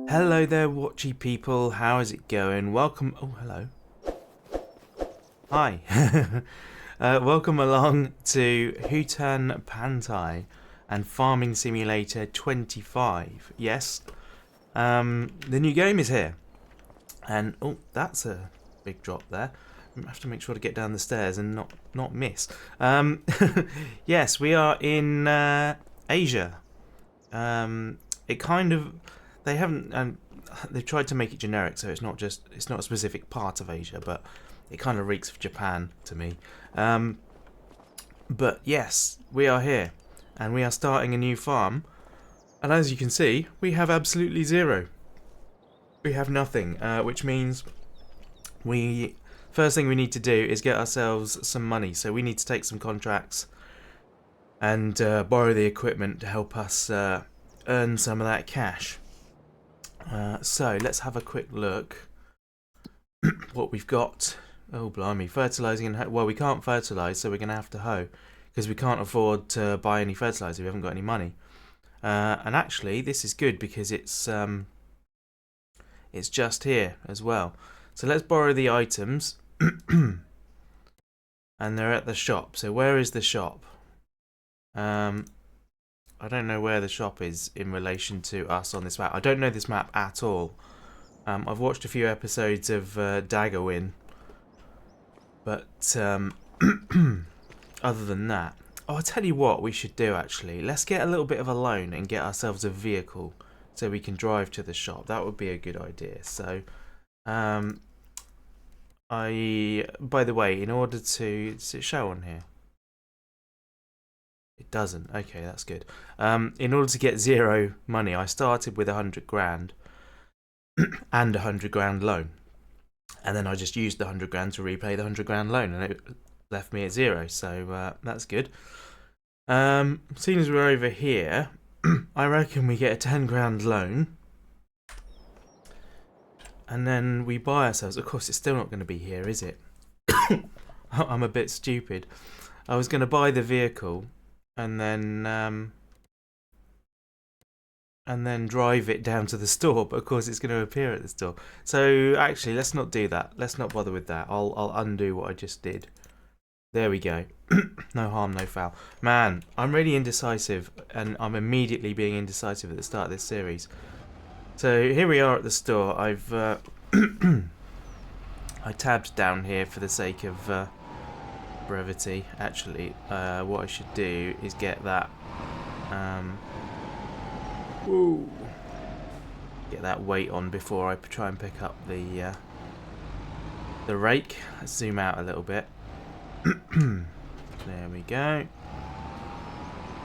Hello there, watchy people. How is it going? Welcome. Oh, hello. Hi. Welcome along to Hutan, Pantai and Farming Simulator 25. Yes, the new game is here. And oh, that's a big drop there. I have to make sure to get down the stairs and not miss. Yes, we are in Asia. It kind of they haven't they've tried to make it generic, so it's not a specific part of Asia, but it kind of reeks of Japan to me. But yes, we are here, and we are starting a new farm, and as you can see, we have absolutely zero. We have nothing, which means first thing we need to do is get ourselves some money. So we need to take some contracts and borrow the equipment to help us earn some of that cash. So let's have a quick look what we've got. Oh blimey, fertilising and well, we can't fertilise, so we're going to have to hoe because we can't afford to buy any fertiliser. We haven't got any money. And actually, this is good because it's just here as well. So let's borrow the items, and they're at the shop. So where is the shop? I don't know where the shop is in relation to us on this map. I don't know this map at all. I've watched a few episodes of Daggerwin, but other than that, oh, I'll tell you what we should do actually. Let's get a little bit of a loan and get ourselves a vehicle so we can drive to the shop. That would be a good idea. So, by the way, in order to, does it show on here? It doesn't. Okay, that's good. In order to get zero money, I started with 100 grand and a 100 grand loan, and then I just used the 100 grand to repay the 100 grand loan, and it left me at zero. So that's good. Seeing as we're over here, I reckon we get a 10 grand loan, and then we buy ourselves. Of course, it's still not going to be here, is it? I'm a bit stupid. I was going to buy the vehicle and then drive it down to the store, but of course it's going to appear at the store. So actually, let's not do that. Let's not bother with that. I'll undo what I just did. There we go. No harm, no foul. Man, I'm really indecisive, and I'm immediately being indecisive at the start of this series. So here we are at the store. I've I tabbed down here for the sake of brevity. Actually, what I should do is get that get that weight on before I try and pick up the rake. Let's zoom out a little bit. There we go.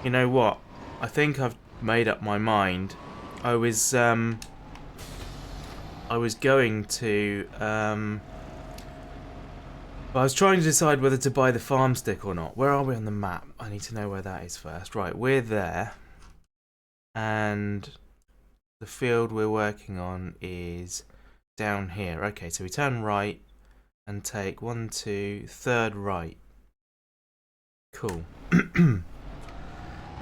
You know what? I think I've made up my mind. I was going to I was trying to decide whether to buy the farm stick or not. Where are we on the map? I need to know where that is first. Right, we're there. And the field we're working on is down here. Okay, so we turn right and take 1, 2, third right. Cool.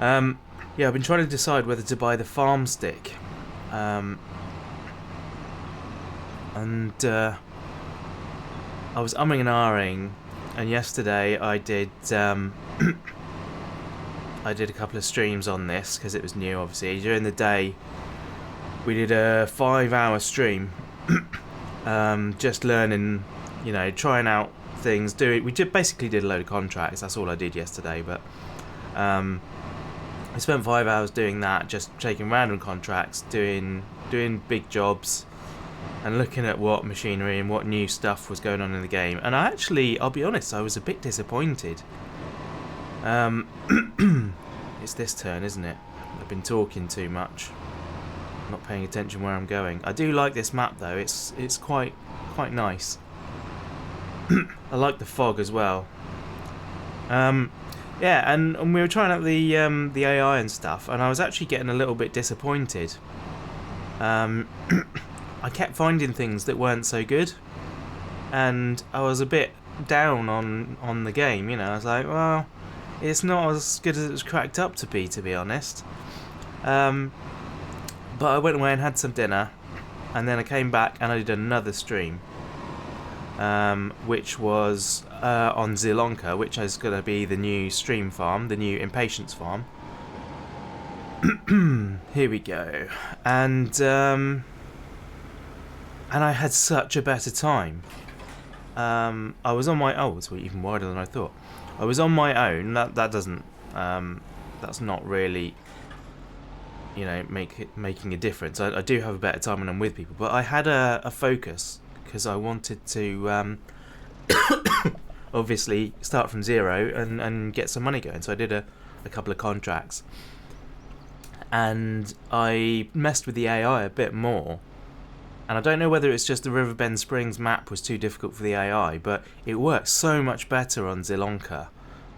Yeah, I've been trying to decide whether to buy the farm stick. I was umming and ahhing, and yesterday I did I did a couple of streams on this because it was new. Obviously, during the day we did a 5-hour stream, just learning, you know, trying out things. Basically did a load of contracts. That's all I did yesterday. But I spent 5 hours doing that, just taking random contracts, doing big jobs, and looking at what machinery and what new stuff was going on in the game. And I'll be honest, I was a bit disappointed. It's this turn, isn't it? I've been talking too much, not paying attention where I'm going. I do like this map though. It's quite nice. I like the fog as well. Yeah, and we were trying out the AI and stuff, and I was actually getting a little bit disappointed. I kept finding things that weren't so good, and I was a bit down on the game. You know, I was like, well, it's not as good as it was cracked up to be honest. But I went away and had some dinner, and then I came back and I did another stream, which was on Zielonka, which is going to be the new stream farm, the new impatience farm. Here we go. And I had such a better time. I was on my it's even wider than I thought. I was on my own. That doesn't that's not really, you know, making a difference. I do have a better time when I'm with people, but I had a focus because I wanted to obviously start from zero and get some money going. So I did a couple of contracts, and I messed with the AI a bit more. And I don't know whether it's just the Riverbend Springs map was too difficult for the AI, but it works so much better on Zielonka.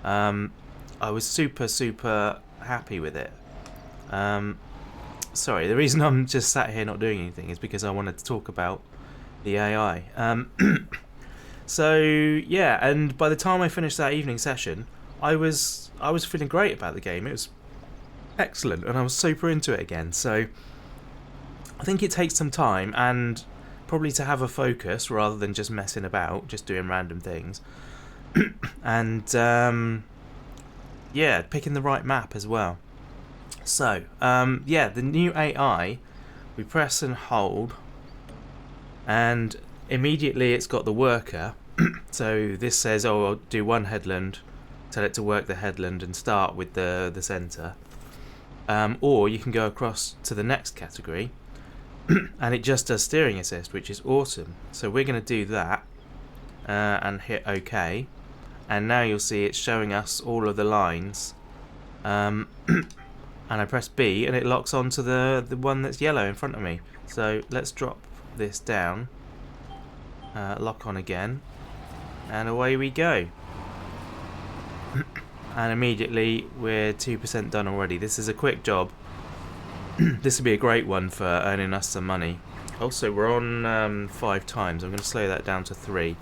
I was super happy with it. Sorry, the reason I'm just sat here not doing anything is because I wanted to talk about the AI. So yeah, and by the time I finished that evening session, I was feeling great about the game. It was excellent, and I was super into it again. So I think it takes some time and probably to have a focus rather than just messing about, just doing random things. And yeah, picking the right map as well. So yeah, the new AI, we press and hold, and immediately it's got the worker. So this says, oh, I'll do one headland, tell it to work the headland and start with the centre. Or you can go across to the next category, and it just does steering assist, which is awesome. So we're going to do that and hit OK, and now you'll see it's showing us all of the lines, and I press B and it locks onto the one that's yellow in front of me. So let's drop this down, lock on again, and away we go. And immediately we're 2% done already. This is a quick job. This would be a great one for earning us some money. Also, we're on 5 times. I'm going to slow that down to 3.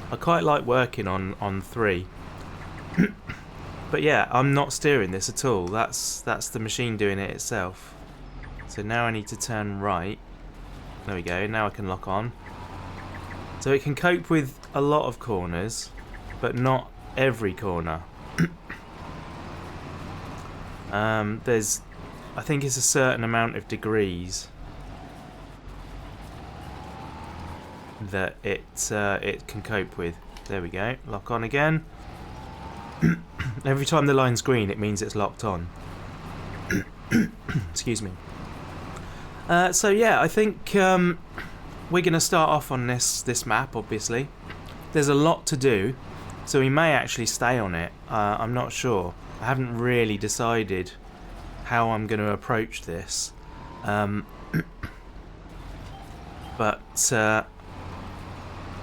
I quite like working on 3. But yeah, I'm not steering this at all. That's the machine doing it itself. So now I need to turn right. There we go. Now I can lock on. So it can cope with a lot of corners, but not every corner. There's, I think it's a certain amount of degrees that it can cope with. There we go. Lock on again. Every time the line's green, it means it's locked on. Excuse me. So yeah, I think we're going to start off on this map. Obviously, there's a lot to do, so we may actually stay on it. I'm not sure. I haven't really decided how I'm going to approach this. But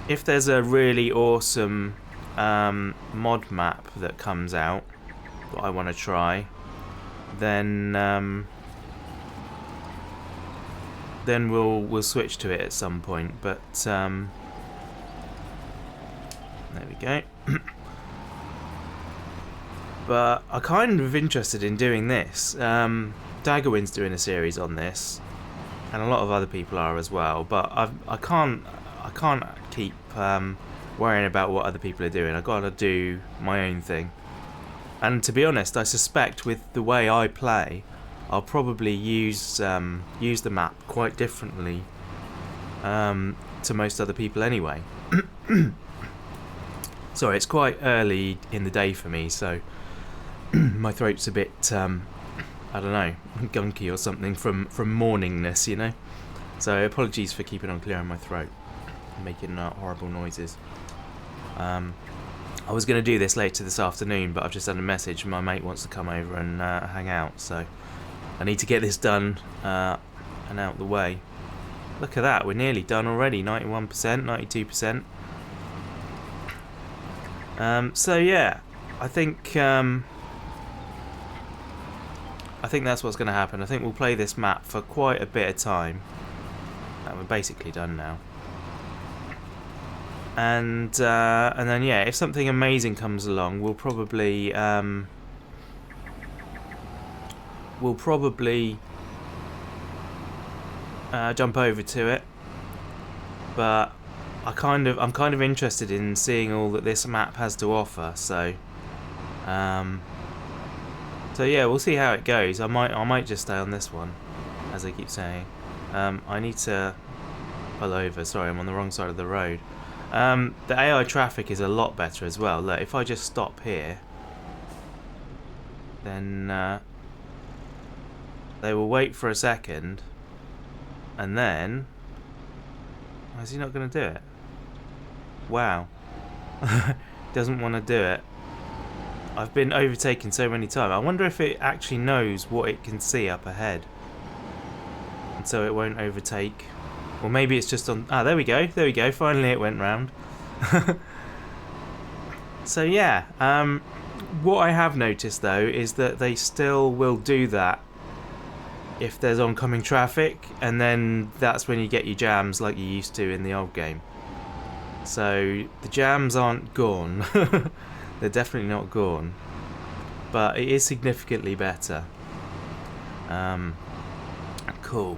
if there's a really awesome mod map that comes out that I want to try, then we'll switch to it at some point. But there we go. But I'm kind of interested in doing this. Daggerwind's doing a series on this, and a lot of other people are as well. But I can't keep worrying about what other people are doing. I've got to do my own thing. And to be honest, I suspect with the way I play, I'll probably use the map quite differently to most other people anyway. Sorry, it's quite early in the day for me, so my throat's a bit, I don't know, gunky or something from morningness, you know. So apologies for keeping on clearing my throat and making horrible noises. I was going to do this later this afternoon, but I've just had a message. My mate wants to come over and hang out, so I need to get this done and out the way. Look at that, we're nearly done already. 91%, 92%. So yeah, I think that's what's going to happen. I think we'll play this map for quite a bit of time. We're basically done now. And then yeah, if something amazing comes along, we'll probably jump over to it but I'm kind of interested in seeing all that this map has to offer. So yeah, we'll see how it goes. I might just stay on this one, as I keep saying. I need to pull over. Sorry, I'm on the wrong side of the road. The AI traffic is a lot better as well. Look, if I just stop here, then they will wait for a second, and then... Why is he not going to do it? Wow. Doesn't want to do it. I've been overtaken so many times. I wonder if it actually knows what it can see up ahead, and so it won't overtake. Or maybe it's just on... Ah, there we go. There we go. Finally it went round. So yeah, what I have noticed though is that they still will do that if there's oncoming traffic, and then that's when you get your jams like you used to in the old game. So the jams aren't gone. They're definitely not gone, but it is significantly better. Cool.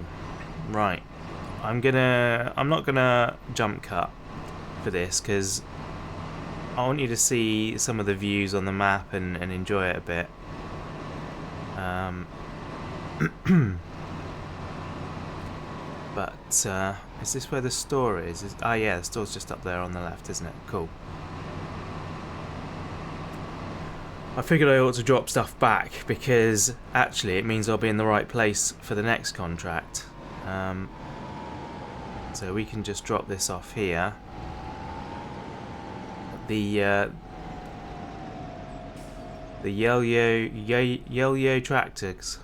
Right. I'm not gonna jump cut for this because I want you to see some of the views on the map and enjoy it a bit. But is this where the store is? Ah, yeah, the store's just up there on the left, isn't it? Cool. I figured I ought to drop stuff back because actually it means I'll be in the right place for the next contract. So we can just drop this off here. The Yelyo tractors.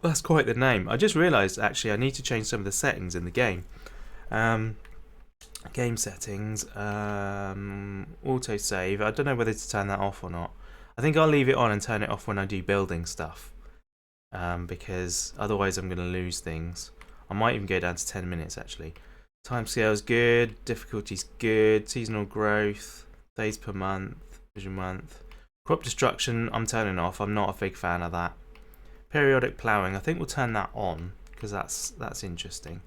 That's quite the name. I just realised actually I need to change some of the settings in the game. Game settings, auto save. I don't know whether to turn that off or not. I think I'll leave it on and turn it off when I do building stuff, because otherwise I'm going to lose things. I might even go down to 10 minutes actually. Timescale's good, difficulty's good, seasonal growth, days per month, vision month. Crop destruction I'm turning off. I'm not a big fan of that. Periodic ploughing, I think we'll turn that on because that's interesting.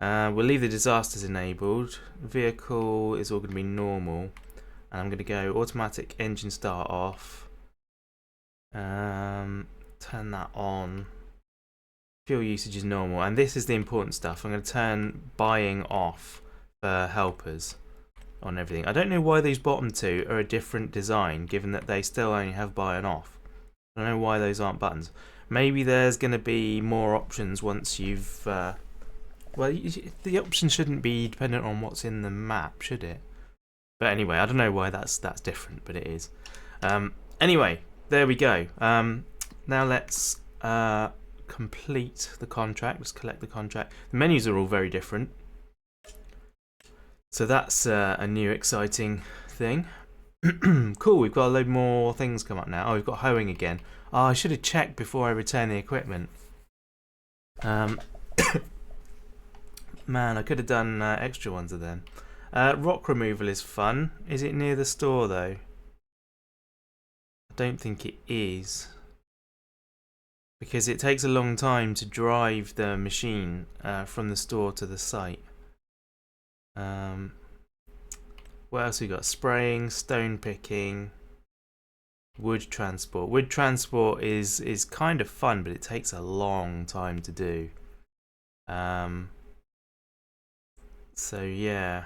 We'll leave the disasters enabled. Vehicle is all going to be normal, and I'm going to go automatic engine start off. Turn that on. Fuel usage is normal, and this is the important stuff. I'm going to turn buying off for helpers on everything. I don't know why these bottom two are a different design, given that they still only have buy and off. I don't know why those aren't buttons. Maybe there's going to be more options once you've... well, the option shouldn't be dependent on what's in the map, should it? But anyway, I don't know why that's different, but it is. Anyway, there we go. Now let's complete the contract. Let's collect the contract. The menus are all very different. So that's a new exciting thing. Cool, we've got a load more things come up now. Oh, we've got hoeing again. Oh, I should have checked before I return the equipment. Man, I could have done extra ones of them. Rock removal is fun. Is it near the store though? I don't think it is, because it takes a long time to drive the machine from the store to the site. What else we got? Spraying, stone picking, wood transport. Wood transport is kind of fun, but it takes a long time to do. So yeah,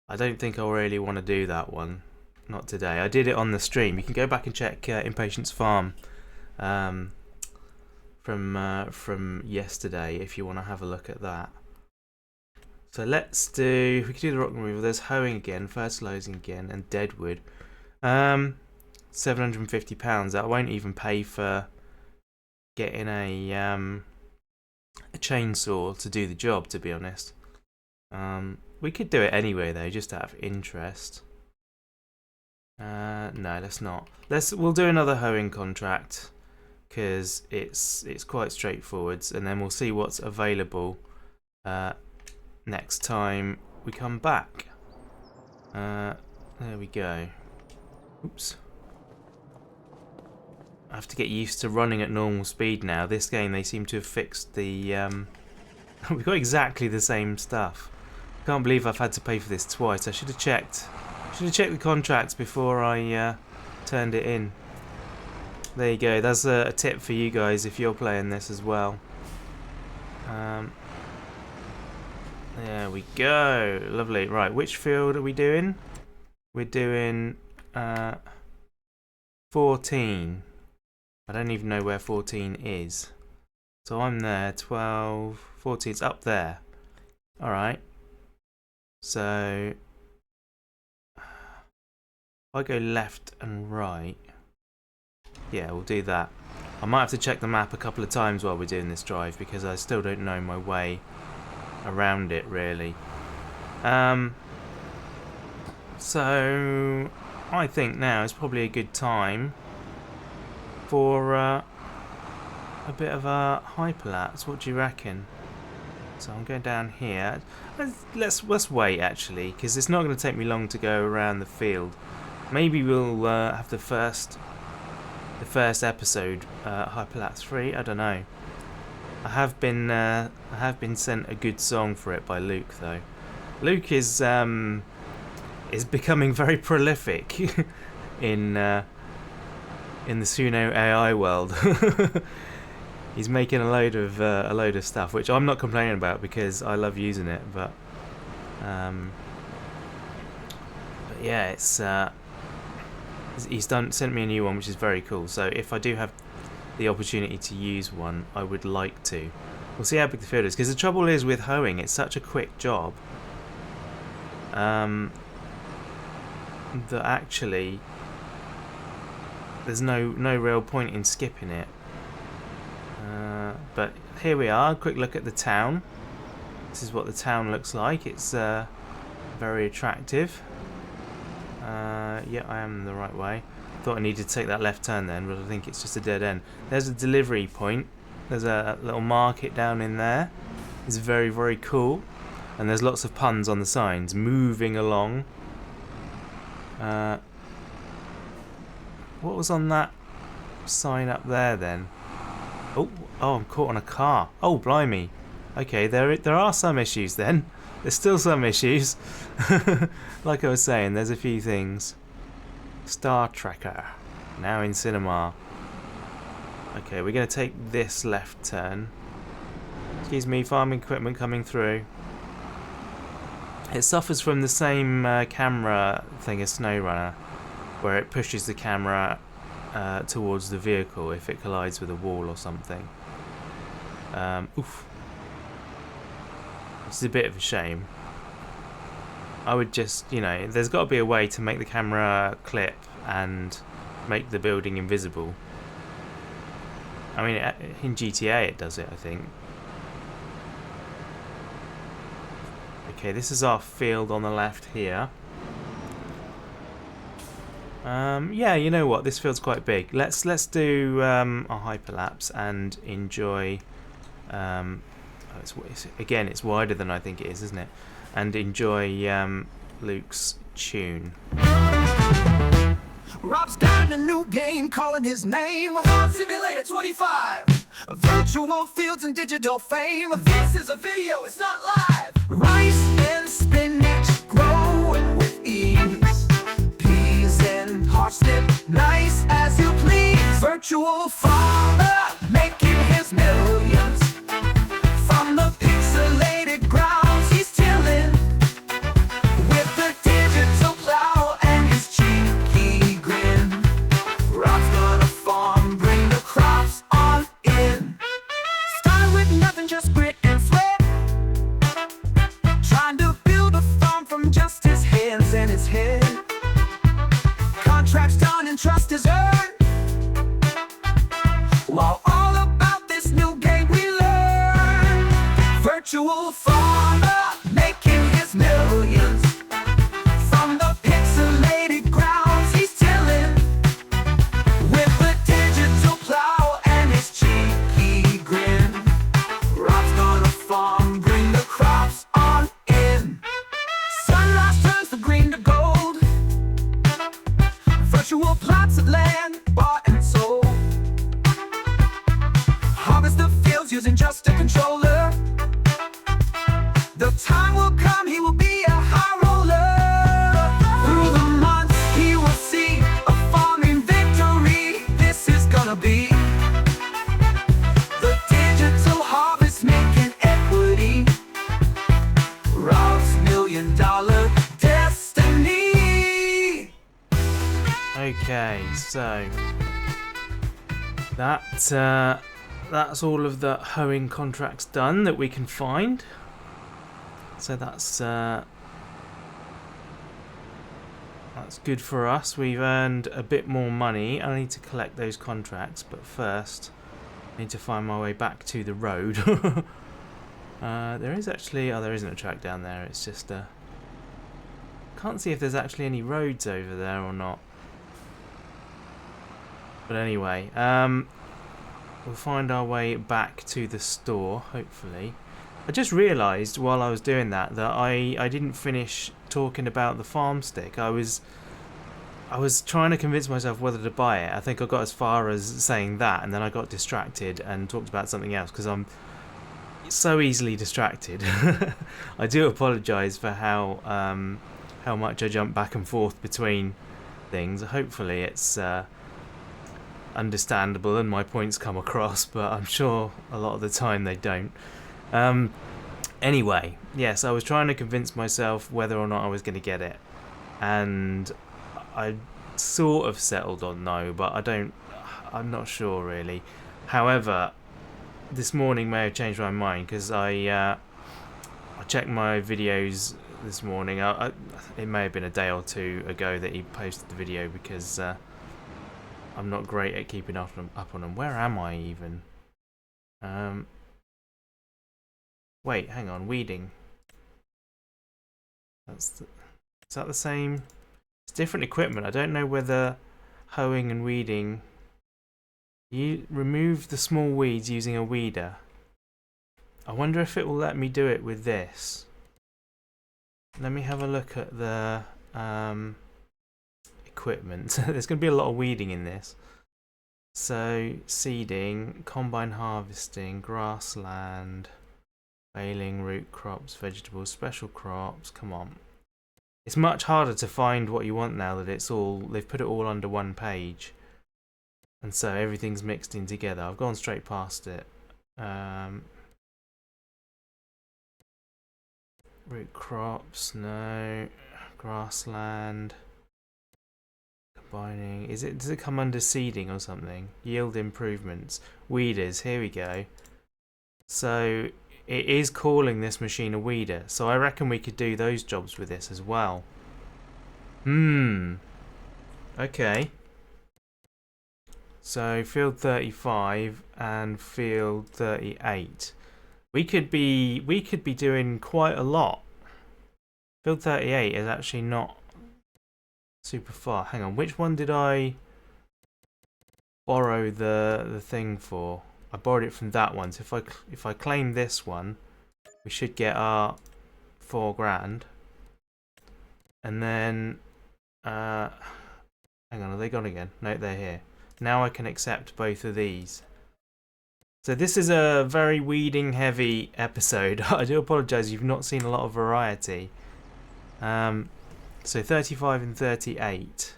I don't think I'll really want to do that one. Not today. I did it on the stream. You can go back and check Impatience Farm from yesterday if you want to have a look at that. So let's do, we can do the rock removal. There's hoeing again, fertilising again, and deadwood. £750. That won't even pay for getting a chainsaw to do the job, to be honest. We could do it anyway though, just out of interest. No, let's not. We'll do another hoeing contract because it's quite straightforward, and then we'll see what's available next time we come back. There we go. Oops. I have to get used to running at normal speed now. This game, they seem to have fixed the We've got exactly the same stuff. Can't believe I've had to pay for this twice. I should have checked. Should have checked the contracts before I turned it in. There you go. That's a tip for you guys if you're playing this as well. There we go. Lovely. Right, which field are we doing? We're doing 14. I don't even know where 14 is. So I'm there. 12, 14's up there. Alright. So if I go left and right. Yeah, we'll do that. I might have to check the map a couple of times while we're doing this drive because I still don't know my way around it really. So I think now is probably a good time for a bit of a hyperlapse. What do you reckon? So I'm going down here. Let's wait actually, because it's not going to take me long to go around the field. Maybe we'll have the first episode hyperlapse free. I don't know. I have been sent a good song for it by Luke though. Luke is becoming very prolific in the Suno AI world. He's making a load of stuff, which I'm not complaining about because I love using it. But yeah, it's he's sent me a new one, which is very cool. So if I do have the opportunity to use one, I would like to. We'll see how big the field is, because the trouble is with hoeing, it's such a quick job that actually there's no real point in skipping it. But here we are, quick look at the town. This is what the town looks like. It's very attractive. Yeah, I am the right way. Thought I needed to take that left turn then, but I think it's just a dead end. There's a delivery point. There's a little market down in there. It's very, very cool. And there's lots of puns on the signs. Moving along. What was on that sign up there then? Oh, I'm caught on a car. Oh, blimey. Okay, there are some issues then. There's still some issues. Like I was saying, there's a few things. Star Trekker, now in cinema. Okay, we're going to take this left turn. Excuse me, farming equipment coming through. It suffers from the same camera thing as SnowRunner, where it pushes the camera towards the vehicle if it collides with a wall or something. Oof. It's a bit of a shame. I would just, there's got to be a way to make the camera clip and make the building invisible. I mean, in GTA it does it, I think. Okay, this is our field on the left here. Yeah, you know what? This field's quite big. Let's do a hyperlapse and enjoy. Again, it's wider than I think it is, isn't it? And enjoy Luke's tune. Rob's got a new game, calling his name Farm Simulator 25. Virtual fields and digital fame. This is a video, it's not live. Rice and spinach growing with ease. Peas and parsnip, nice as you please. Virtual farmer making his millions. From the pixelated grounds he's tilling. With the digital plow and his cheeky grin. Rob's gonna farm, bring the crops on in. Start with nothing, just grit and flip. Trying to build a farm from just his hands and his head. Contracts done and trust is earned. wanna be. The digital harvest making equity. Rob's $1 million destiny. Okay, so that's all of the hoeing contracts done that we can find. So that's good for us. We've earned a bit more money. I need to collect those contracts, but first I need to find my way back to the road. There is actually... oh, there isn't a track down there. It's just can't see if there's actually any roads over there or not. But anyway, we'll find our way back to the store, hopefully. I just realised while I was doing that I didn't finish talking about the farm stick. I was trying to convince myself whether to buy it. I think I got as far as saying that, and then I got distracted and talked about something else because I'm so easily distracted. I do apologise for how much I jump back and forth between things. Hopefully it's understandable and my points come across, but I'm sure a lot of the time they don't. Anyway, yes, I was trying to convince myself whether or not I was going to get it, and I sort of settled on no, but I'm not sure really. However, this morning may have changed my mind because I checked my videos this morning. It may have been a day or two ago that he posted the video because I'm not great at keeping up on them. Where am I even? Wait, hang on, weeding. Is that the same? It's different equipment. I don't know whether hoeing and weeding... you remove the small weeds using a weeder. I wonder if it will let me do it with this. Let me have a look at the equipment. There's going to be a lot of weeding in this. So, seeding, combine harvesting, grassland, baling, root crops, vegetables, special crops. Come on. It's much harder to find what you want now that they've put it all under one page. And so everything's mixed in together. I've gone straight past it. Root crops, no. Grassland. Combining. Does it come under seeding or something? Yield improvements. Weeders, here we go. So it is calling this machine a weeder. So I reckon we could do those jobs with this as well. Okay. So field 35 and field 38. We could be doing quite a lot. Field 38 is actually not super far. Hang on, which one did I borrow the thing for? I borrowed it from that one. So if I claim this one, we should get our $4 grand. And then hang on, are they gone again? No, they're here. Now I can accept both of these. So this is a very weeding heavy episode. I do apologise, you've not seen a lot of variety. So 35 and 38.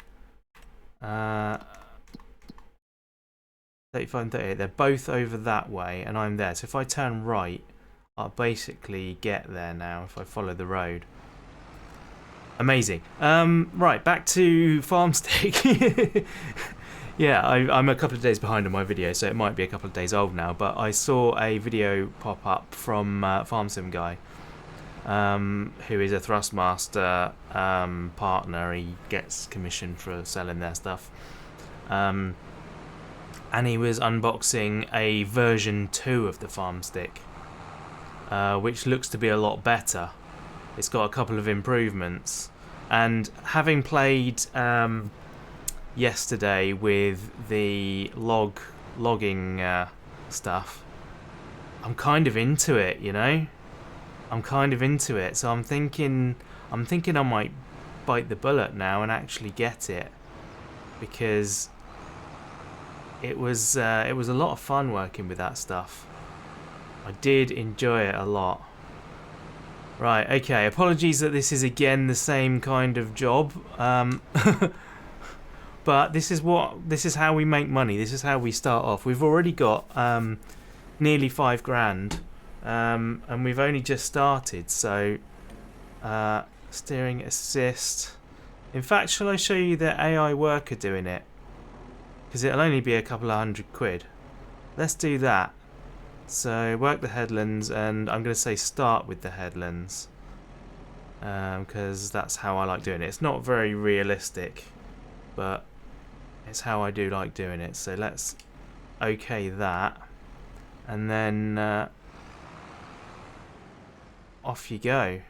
35 and 38, they're both over that way and I'm there. So if I turn right, I'll basically get there now if I follow the road. Amazing. Right, back to Farmstick. Yeah, I'm a couple of days behind on my video, so it might be a couple of days old now, but I saw a video pop up from FarmSim Guy, who is a Thrustmaster partner. He gets commission for selling their stuff. And he was unboxing a version 2 of the Farmstick, which looks to be a lot better. It's got a couple of improvements, and having played yesterday with the logging stuff, I'm kind of into it, you know. I'm kind of into it, so I'm thinking I might bite the bullet now and actually get it, because it was a lot of fun working with that stuff. I did enjoy it a lot. Right, okay, apologies that this is again the same kind of job. But this is how we make money. This is how we start off. We've already got nearly 5 grand, and we've only just started. So steering assist. In fact, shall I show you the AI worker doing it? Because it'll only be a couple of £100. Let's do that. So work the headlands, and I'm going to say start with the headlands, because that's how I like doing it. It's not very realistic, but it's how I do like doing it. So let's OK that, and then off you go.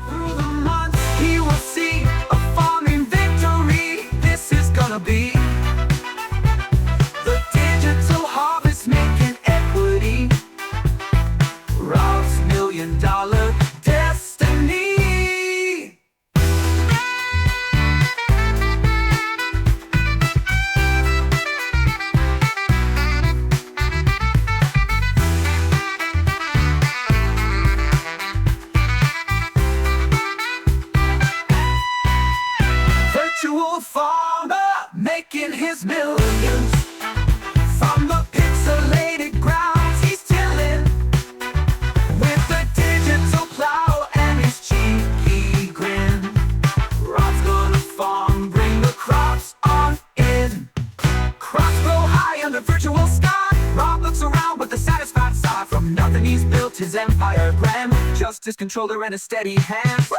Through the months, he will see a farming victory. This is gonna be the digital harvest making equity. Rob's $1 million destiny. Virtual farmer making his millions. From the pixelated grounds he's tilling, with the digital plow and his cheeky grin. Rob's gonna farm, bring the crops on in. Crops grow high under virtual sky. Rob looks around with a satisfied sigh. From nothing he's built his empire grand. Just his controller and a steady hand. Woo!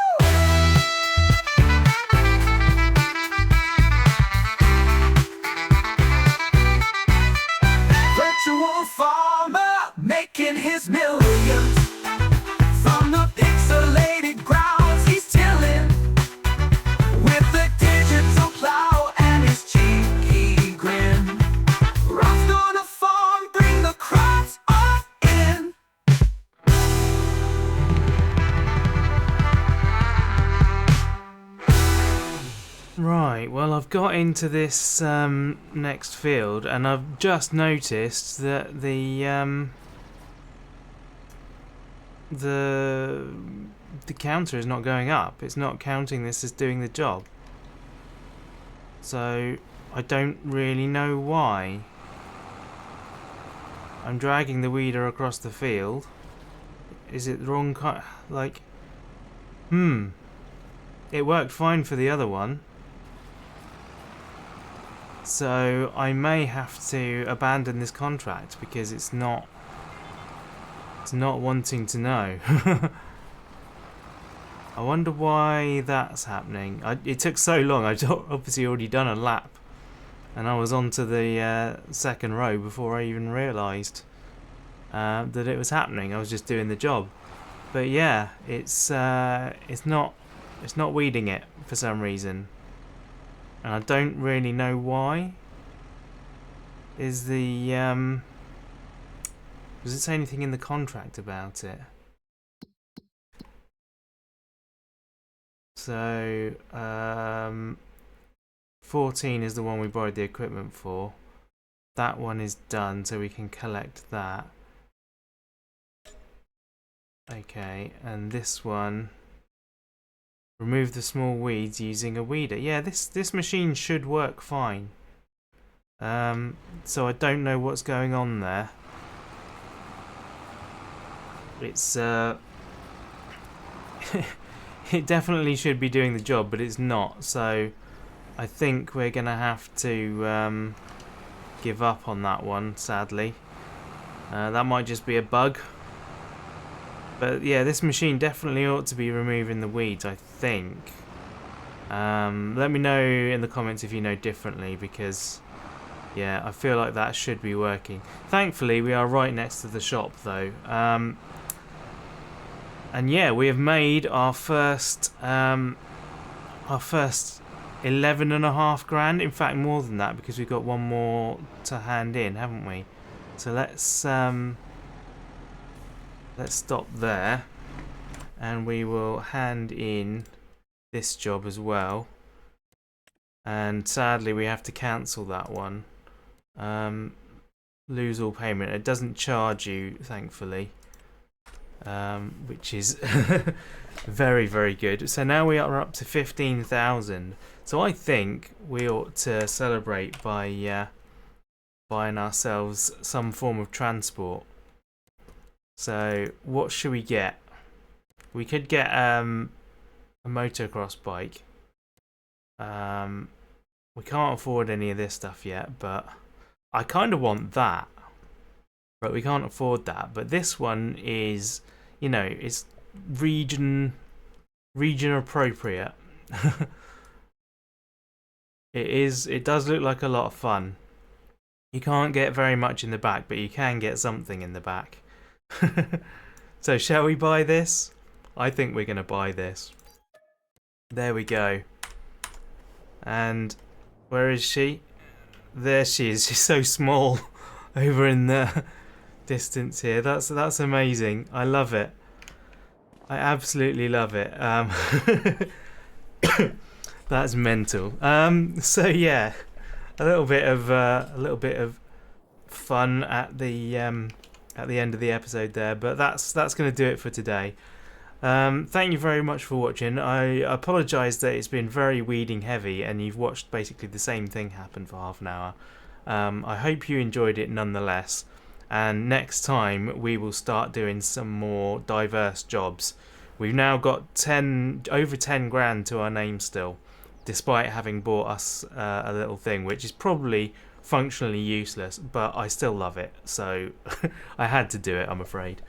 Virtual farmer making his millions. From the pixelated grounds he's tilling, with the digital plow and his cheeky grin. Rob's gonna farm, bring the crops on in. Right, well, I've got into this next field, and I've just noticed that the counter is not going up. It's not counting this as doing the job. So I don't really know why. I'm dragging the weeder across the field. Is it the wrong kind? Like, it worked fine for the other one. So I may have to abandon this contract because it's not wanting to know. I wonder why that's happening. It took so long. I'd obviously already done a lap, and I was on to the second row before I even realised that it was happening. I was just doing the job. But yeah, it's not weeding it for some reason. And I don't really know why. Is the does it say anything in the contract about it? So 14 is the one we borrowed the equipment for. That one is done, so we can collect that. Okay, and this one, remove the small weeds using a weeder. Yeah, this machine should work fine. So I don't know what's going on there. It's it definitely should be doing the job, but it's not. So I think we're gonna have to give up on that one, sadly. That might just be a bug. But yeah, this machine definitely ought to be removing the weeds, I think. Let me know in the comments if you know differently, because yeah, I feel like that should be working. Thankfully, we are right next to the shop though. And yeah, we have made our first 11.5 grand. In fact, more than that, because we've got one more to hand in, haven't we? So let's stop there, and we will hand in this job as well. And sadly, we have to cancel that one. Lose all payment. It doesn't charge you, thankfully. which is very, very good. So now we are up to 15,000. So I think we ought to celebrate by buying ourselves some form of transport. So what should we get? We could get a motocross bike. We can't afford any of this stuff yet, but I kind of want that. But we can't afford that. But this one is, you know, it's region appropriate. It does look like a lot of fun. You can't get very much in the back, but you can get something in the back. So shall we buy this? I think we're going to buy this. There we go. And where is she? There she is. She's so small over in the distance here. That's amazing. I love it. I absolutely love it. That's mental. So yeah, a little bit of fun at the end of the episode there, but that's going to do it for today. Thank you very much for watching. I apologise that it's been very weeding heavy and you've watched basically the same thing happen for half an hour. I hope you enjoyed it nonetheless, and next time we will start doing some more diverse jobs. We've now got over 10 grand to our name still, despite having bought us a little thing which is probably functionally useless, but I still love it, so I had to do it, I'm afraid.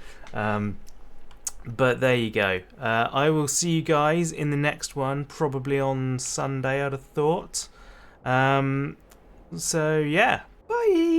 But there you go. I will see you guys in the next one, probably on Sunday, I'd have thought. So yeah, bye.